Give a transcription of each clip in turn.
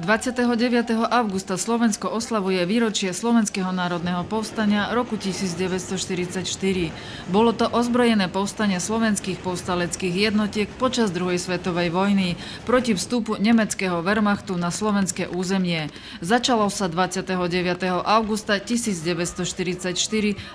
29. augusta Slovensko oslavuje výročie Slovenského národného povstania roku 1944. Bolo to ozbrojené povstanie slovenských povstaleckých jednotiek počas druhej svetovej vojny proti vstupu nemeckého Wehrmachtu na slovenské územie. Začalo sa 29. augusta 1944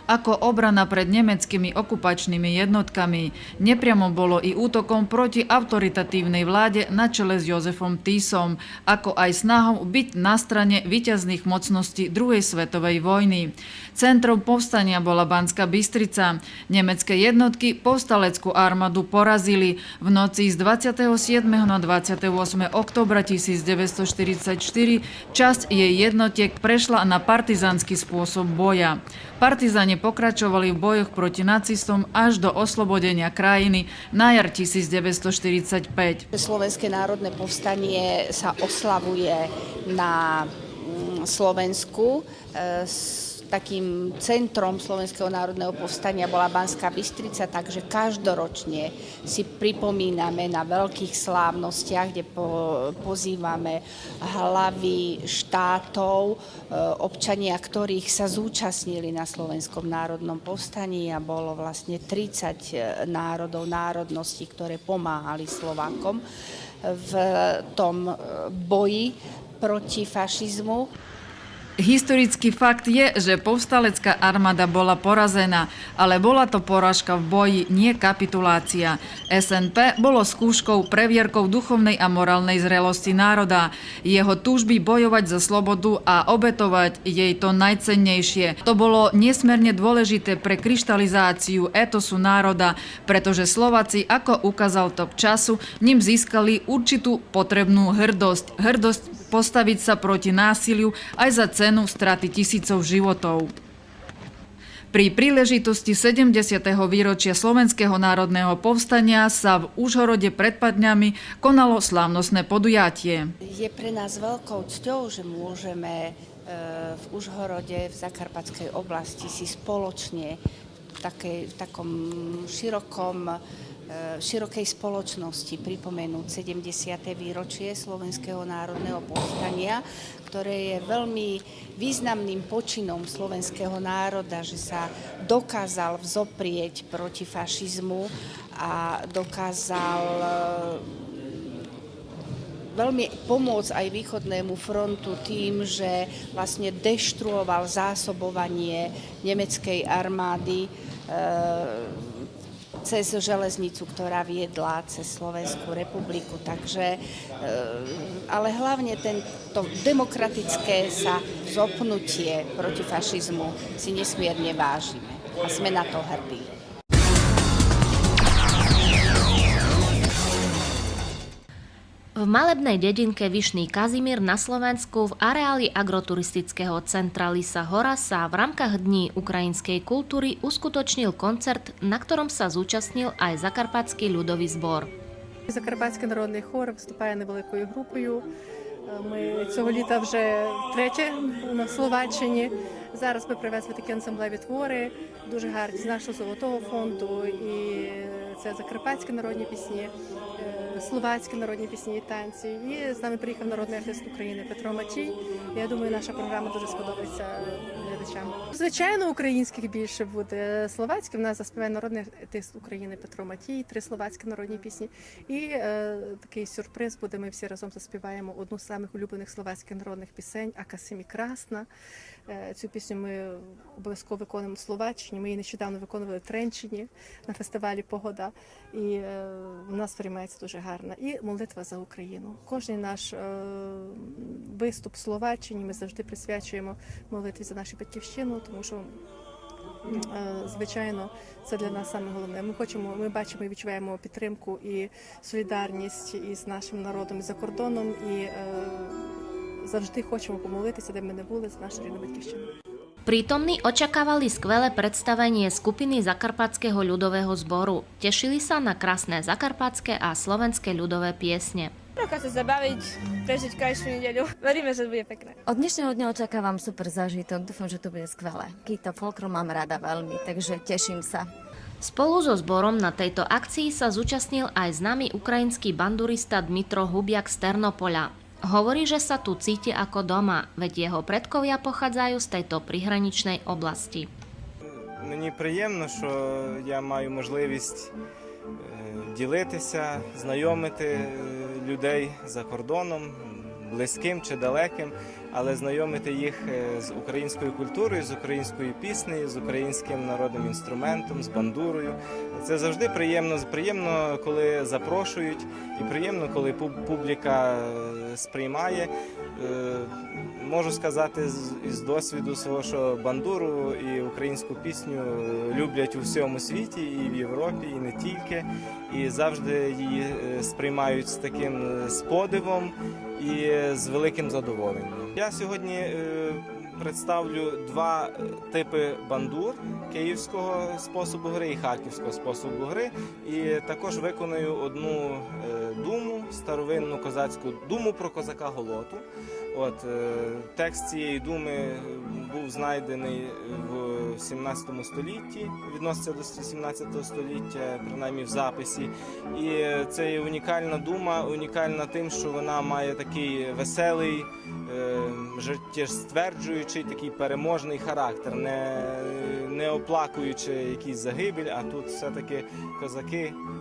ako obrana pred nemeckými okupačnými jednotkami. Nepriamo bolo i útokom proti autoritatívnej vláde na čele s Jozefom Tisom, ako aj snahou byť na strane víťazných mocností druhej svetovej vojny. Centrom povstania bola Banská Bystrica. Nemecké jednotky povstaleckú armádu porazili. V noci z 27. na 28. októbra 1944 časť jej jednotiek prešla na partizánsky spôsob boja. Partizáni pokračovali v bojoch proti nacistom až do oslobodenia krajiny na jar 1945. Slovenské národné povstanie sa oslavuje na Slovensku. Takým centrom Slovenského národného povstania bola Banská Bystrica, takže každoročne si pripomíname na veľkých slávnostiach, kde pozývame hlavy štátov, občania, ktorých sa zúčastnili na Slovenskom národnom povstaní, a bolo vlastne 30 národov, národností, ktoré pomáhali Slovákom v tom boji proti fašizmu. Historický fakt je, že povstalecká armáda bola porazená, ale bola to porážka v boji, nie kapitulácia. SNP bolo skúškou, previerkou duchovnej a morálnej zrelosti národa, jeho túžby bojovať za slobodu a obetovať jej to najcennejšie. To bolo nesmierne dôležité pre kryštalizáciu etosu národa, pretože Slováci, ako ukázal tok času, ním získali určitú potrebnú hrdosť. Hrdosť postaviť sa proti násiliu aj za cenu straty tisícov životov. Pri príležitosti 70. výročia Slovenského národného povstania sa v Užhorode pred Padňami konalo slávnostné podujatie. Je pre nás veľkou cťou, že môžeme v Užhorode, v Zakarpatskej oblasti si spoločne v takom širokej spoločnosti pripomenúť 70. výročie Slovenského národného povstania, ktoré je veľmi významným počinom slovenského národa, že sa dokázal vzoprieť proti fašizmu a dokázal veľmi pomôcť aj východnému frontu tým, že vlastne deštruoval zásobovanie nemeckej armády cez železnicu, ktorá viedla cez Slovenskú republiku. Takže, ale hlavne tento demokratické sa zopnutie proti fašizmu si nesmierne vážime a sme na to hrdí. V malebnej dedinke Vyšný Kazimír na Slovensku v areáli agroturistického centra Lisa Hora sa v rámkach Dní ukrajinskej kultúry uskutočnil koncert, na ktorom sa zúčastnил aj Закарпатський ľudовий збор. Закарпатський народний хор виступає невеликою групою. Ми цього літа вже втретє на Словаччині. Зараз ми привезли такі ансамблеві твори, дуже гарні, з нашого Золотого фонду. І це закарпатські народні пісні, словацькі народні пісні і танці. І з нами приїхав народний артист України Петро Матій. Я думаю, наша програма дуже сподобається глядачам. Звичайно, українських більше буде. Словацьких в нас заспіває народний артист України Петро Матій, 3 словацькі народні пісні. І такий сюрприз буде, ми всі разом заспіваємо одну з самих улюблених словацьких народних пісень «Ака си ми красна». Цю пісню ми обов'язково виконуємо в Словаччині. Ми її нещодавно виконували в Тренчині на фестивалі «Погода». І в нас приймається дуже гарно. І молитва за Україну. Кожен наш виступ в Словаччині ми завжди присвячуємо молитві за нашу батьківщину, тому що, звичайно, це для нас саме головне. Ми бачимо і відчуваємо підтримку і солідарність із нашим народом і за кордоном, і завжди хочемо помолитися, де ми не були, за нашу рідну батьківщину. Prítomní očakávali skvelé predstavenie skupiny Zakarpatského ľudového zboru. Tešili sa na krásne zakarpatské a slovenské ľudové piesne. Trocha sa zabaviť, prežiť krajšiu nedeľu. Veríme, že to bude pekné. Od dnešného dňa očakávam super zážitok. Dúfam, že to bude skvelé. Kita folklor mám rada veľmi, takže teším sa. Spolu so zborom na tejto akcii sa zúčastnil aj známy ukrajinský bandurista Dmitro Hubiak z Ternopoľa. Hovorí, že sa tu cíti ako doma, veď jeho predkovia pochádzajú z tejto prihraničnej oblasti. Мені приємно, що я маю можливість ділитися, знайомити людей за кордоном, близьким чи далеким, але знайомити їх з українською культурою, з українською піснею, з українським народним інструментом, з бандурою. Це завжди приємно. Приємно, коли запрошують, і приємно, коли публіка сприймає. Можу сказати з досвіду свого, що бандуру і українську пісню люблять у всьому світі, і в Європі, і не тільки. І завжди її сприймають з таким подивом і з великим задоволенням. Я сьогодні представлю два типи бандур – київського способу гри і харківського способу гри. І також виконую одну думу, старовинну козацьку думу про козака Голоту. Текст цієї думи був знайдений в 17 столітті, відноситься до 17 століття, принаймні в записі. І це є унікальна дума, унікальна тим, що вона має такий веселий, життєстверджуючий, такий переможний характер, не оплакуючи якийсь загибель, а тут все-таки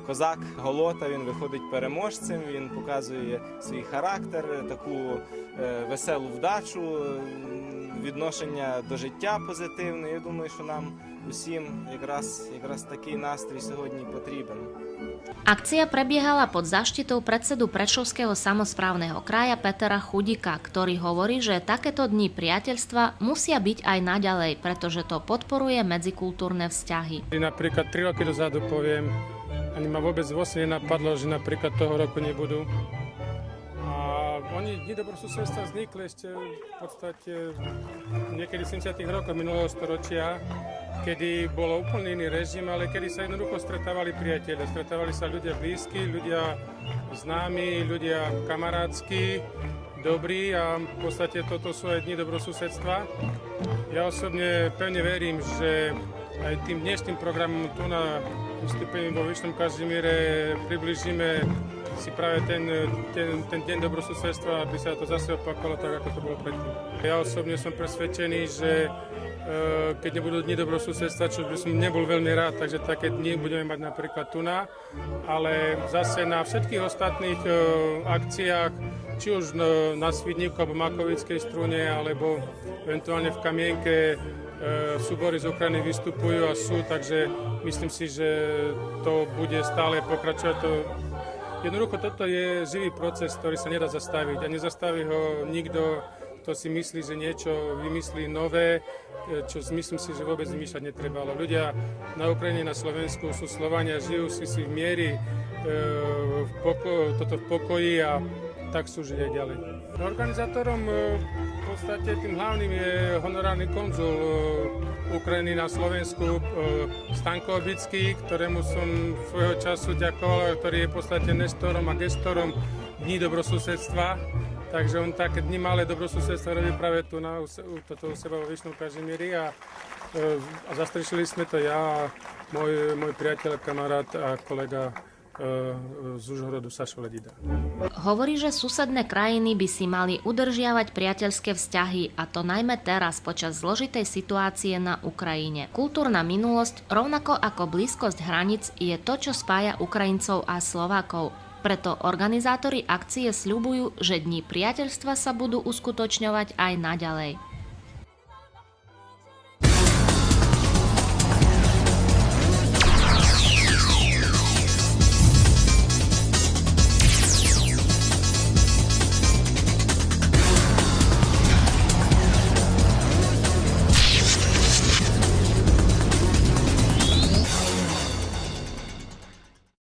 козак Голота, він виходить переможцем, він показує свій характер, таку веселу вдачу, відношення до життя позитивне. Я думаю, що нам усім якраз такий настрій сьогодні потрібен. Akcia prebiehala pod záštitou predsedu Prešovského samosprávneho kraja Petera Chudika, ktorý hovorí, že takéto dni priateľstva musia byť aj naďalej, pretože to podporuje medzikultúrne vzťahy. Napríklad 3 roky dozadu poviem, ani ma vôbec vlastne nenapadlo, že napríklad toho roku nebudú. Oni dni dobrosusedstva vznikli ešte v podstate niekedy v 70. rokoch minulého storočia, kedy bol úplne iný režim, ale kedy sa jednoducho stretávali priatelia. Stretávali sa ľudia blízki, ľudia známi, ľudia kamarátsky, dobrí a v podstate toto sú aj dni dobrosusedstva. Ja osobne pevne verím, že aj tým dnešným programom tu na vystúpení vo Vyšnom Kazimíre približíme si práve ten deň dobrosusedstva, aby sa to zase opakovalo tak, ako to bolo predtým. Ja osobne som presvedčený, že keď nebudú dni dobrosusedstva, čo by som nebol veľmi rád, takže také dni budeme mať napríklad tu na, ale zase na všetkých ostatných akciách, či už na Svidníku alebo Makovickej strune, alebo eventuálne v Kamienke súbory z Ukrajiny vystupujú a sú, takže myslím si, že to bude stále pokračovať. Jednoducho toto je živý proces, ktorý sa nedá zastaviť a nezastaví ho nikto, kto si myslí, že niečo vymyslí nové, čo myslím si, že vôbec vymýšľať netreba. Ale ľudia na Ukrajine, na Slovensku sú Slovania, žijú si v miery v pokoji a tak sú žiť aj ďalej. Organizátorom v podstate tým hlavným je honorárny konzul Ukrajiny na Slovensku Stanko Obický, ktorému som svojho času ďakoval, ktorý je v podstate nestorom a gestorom Dní dobrosusedstva. Takže on také dni malé dobrosusedstva robí práve tu u seba vo Vyšnom Kazimíri a zastrešili sme to ja, môj priateľ, kamarát a kolega z Užhorodu Sašo Ledida. Hovorí, že susedné krajiny by si mali udržiavať priateľské vzťahy, a to najmä teraz počas zložitej situácie na Ukrajine. Kultúrna minulosť, rovnako ako blízkosť hraníc, je to, čo spája Ukrajincov a Slovákov. Preto organizátori akcie sľubujú, že dni priateľstva sa budú uskutočňovať aj naďalej.